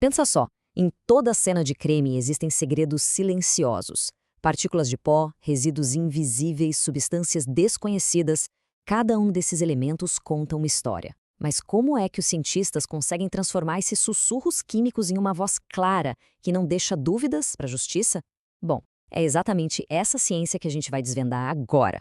Pensa só, em toda cena de crime existem segredos silenciosos. Partículas de pó, resíduos invisíveis, substâncias desconhecidas. Cada um desses elementos conta uma história. Mas como é que os cientistas conseguem transformar esses sussurros químicos em uma voz clara, que não deixa dúvidas para a justiça? Bom, é exatamente essa ciência que a gente vai desvendar agora.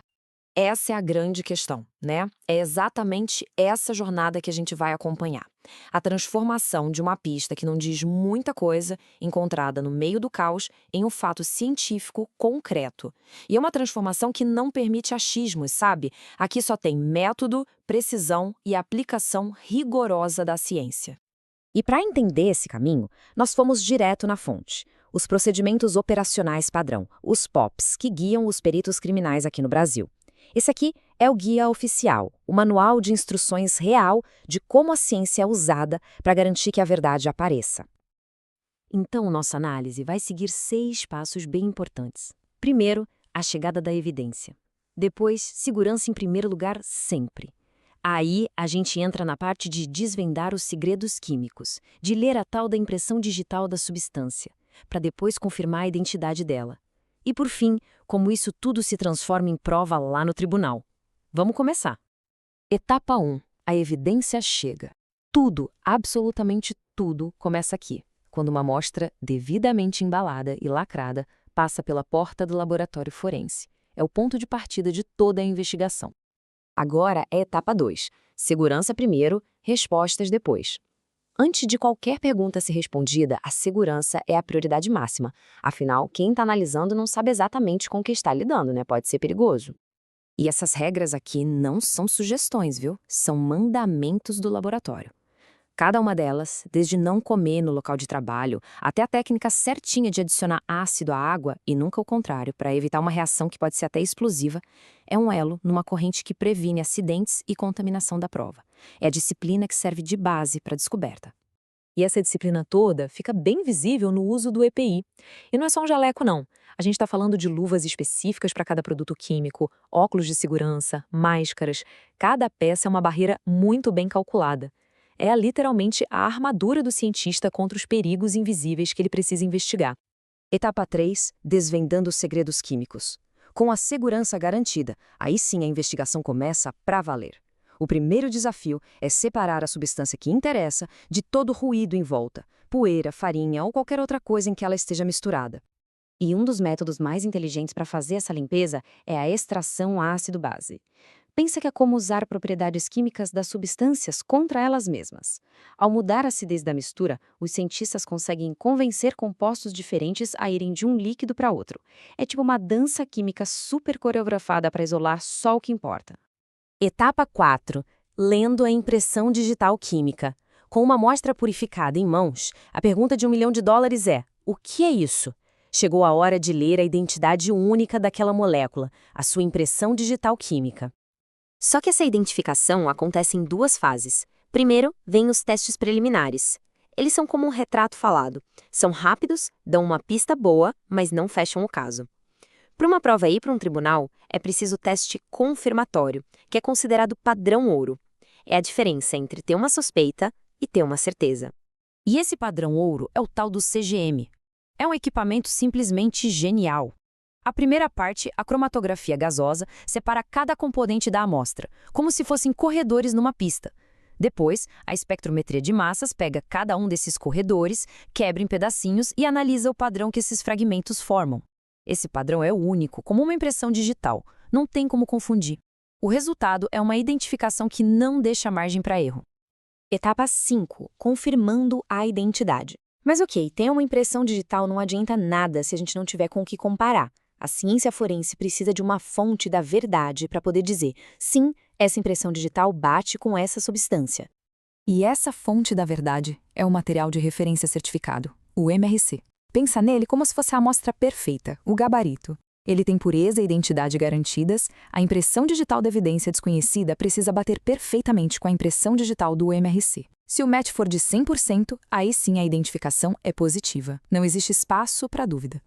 Essa é a grande questão, né? É exatamente essa jornada que a gente vai acompanhar. A transformação de uma pista que não diz muita coisa, encontrada no meio do caos, em um fato científico concreto. E é uma transformação que não permite achismos, sabe? Aqui só tem método, precisão e aplicação rigorosa da ciência. E para entender esse caminho, nós fomos direto na fonte. Os procedimentos operacionais padrão, os POPs, que guiam os peritos criminais aqui no Brasil. Esse aqui é o guia oficial, o manual de instruções real de como a ciência é usada para garantir que a verdade apareça. Então, nossa análise vai seguir 6 passos bem importantes. Primeiro, a chegada da evidência. Depois, segurança em primeiro lugar sempre. Aí, a gente entra na parte de desvendar os segredos químicos, de ler a tal da impressão digital da substância, para depois confirmar a identidade dela. E por fim, como isso tudo se transforma em prova lá no tribunal. Vamos começar. Etapa 1. A evidência chega. Tudo, absolutamente tudo, começa aqui, quando uma amostra devidamente embalada e lacrada passa pela porta do laboratório forense. É o ponto de partida de toda a investigação. Agora é etapa 2. Segurança primeiro, respostas depois. Antes de qualquer pergunta ser respondida, a segurança é a prioridade máxima. Afinal, quem está analisando não sabe exatamente com o que está lidando, né? Pode ser perigoso. E essas regras aqui não são sugestões, viu? São mandamentos do laboratório. Cada uma delas, desde não comer no local de trabalho, até a técnica certinha de adicionar ácido à água, e nunca o contrário, para evitar uma reação que pode ser até explosiva, é um elo numa corrente que previne acidentes e contaminação da prova. É a disciplina que serve de base para a descoberta. E essa disciplina toda fica bem visível no uso do EPI. E não é só um jaleco, não. A gente está falando de luvas específicas para cada produto químico, óculos de segurança, máscaras. Cada peça é uma barreira muito bem calculada. É literalmente a armadura do cientista contra os perigos invisíveis que ele precisa investigar. Etapa 3. Desvendando os segredos químicos. Com a segurança garantida, aí sim a investigação começa pra valer. O primeiro desafio é separar a substância que interessa de todo o ruído em volta, poeira, farinha ou qualquer outra coisa em que ela esteja misturada. E um dos métodos mais inteligentes para fazer essa limpeza é a extração ácido-base. Pensa que é como usar propriedades químicas das substâncias contra elas mesmas. Ao mudar a acidez da mistura, os cientistas conseguem convencer compostos diferentes a irem de um líquido para outro. É tipo uma dança química super coreografada para isolar só o que importa. Etapa 4. Lendo a impressão digital química. Com uma amostra purificada em mãos, a pergunta de $1 milhão é: o que é isso? Chegou a hora de ler a identidade única daquela molécula, a sua impressão digital química. Só que essa identificação acontece em 2 fases. Primeiro, vêm os testes preliminares. Eles são como um retrato falado. São rápidos, dão uma pista boa, mas não fecham o caso. Para uma prova ir para um tribunal, é preciso o teste confirmatório, que é considerado padrão ouro. É a diferença entre ter uma suspeita e ter uma certeza. E esse padrão ouro é o tal do CGM. É um equipamento simplesmente genial. A primeira parte, a cromatografia gasosa, separa cada componente da amostra, como se fossem corredores numa pista. Depois, a espectrometria de massas pega cada um desses corredores, quebra em pedacinhos e analisa o padrão que esses fragmentos formam. Esse padrão é único, como uma impressão digital. Não tem como confundir. O resultado é uma identificação que não deixa margem para erro. Etapa 5. Confirmando a identidade. Mas ok, ter uma impressão digital não adianta nada se a gente não tiver com o que comparar. A ciência forense precisa de uma fonte da verdade para poder dizer, sim, essa impressão digital bate com essa substância. E essa fonte da verdade é o material de referência certificado, o MRC. Pensa nele como se fosse a amostra perfeita, o gabarito. Ele tem pureza e identidade garantidas, a impressão digital da evidência desconhecida precisa bater perfeitamente com a impressão digital do MRC. Se o match for de 100%, aí sim a identificação é positiva. Não existe espaço para dúvida.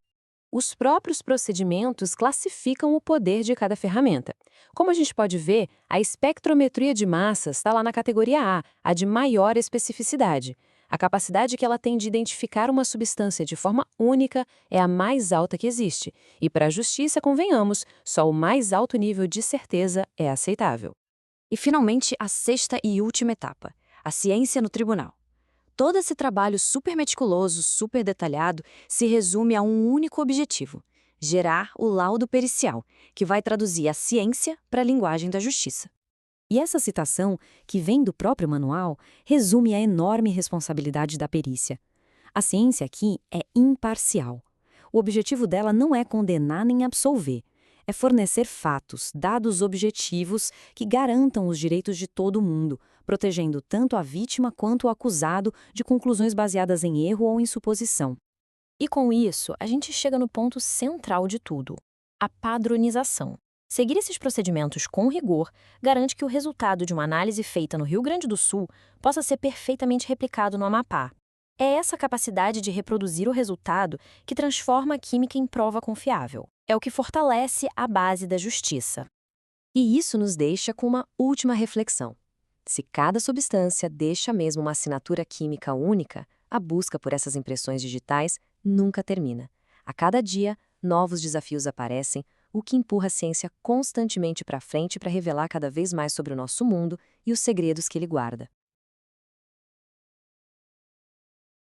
Os próprios procedimentos classificam o poder de cada ferramenta. Como a gente pode ver, a espectrometria de massas está lá na categoria A, a de maior especificidade. A capacidade que ela tem de identificar uma substância de forma única é a mais alta que existe, e para a justiça, convenhamos, só o mais alto nível de certeza é aceitável. E, finalmente, a sexta e última etapa, a ciência no tribunal. Todo esse trabalho super meticuloso, super detalhado, se resume a um único objetivo: gerar o laudo pericial, que vai traduzir a ciência para a linguagem da justiça. E essa citação, que vem do próprio manual, resume a enorme responsabilidade da perícia. A ciência aqui é imparcial. O objetivo dela não é condenar nem absolver, é fornecer fatos, dados objetivos que garantam os direitos de todo mundo, protegendo tanto a vítima quanto o acusado de conclusões baseadas em erro ou em suposição. E com isso, a gente chega no ponto central de tudo: a padronização. Seguir esses procedimentos com rigor garante que o resultado de uma análise feita no Rio Grande do Sul possa ser perfeitamente replicado no Amapá. É essa capacidade de reproduzir o resultado que transforma a química em prova confiável. É o que fortalece a base da justiça. E isso nos deixa com uma última reflexão. Se cada substância deixa mesmo uma assinatura química única, a busca por essas impressões digitais nunca termina. A cada dia, novos desafios aparecem, o que empurra a ciência constantemente para frente para revelar cada vez mais sobre o nosso mundo e os segredos que ele guarda.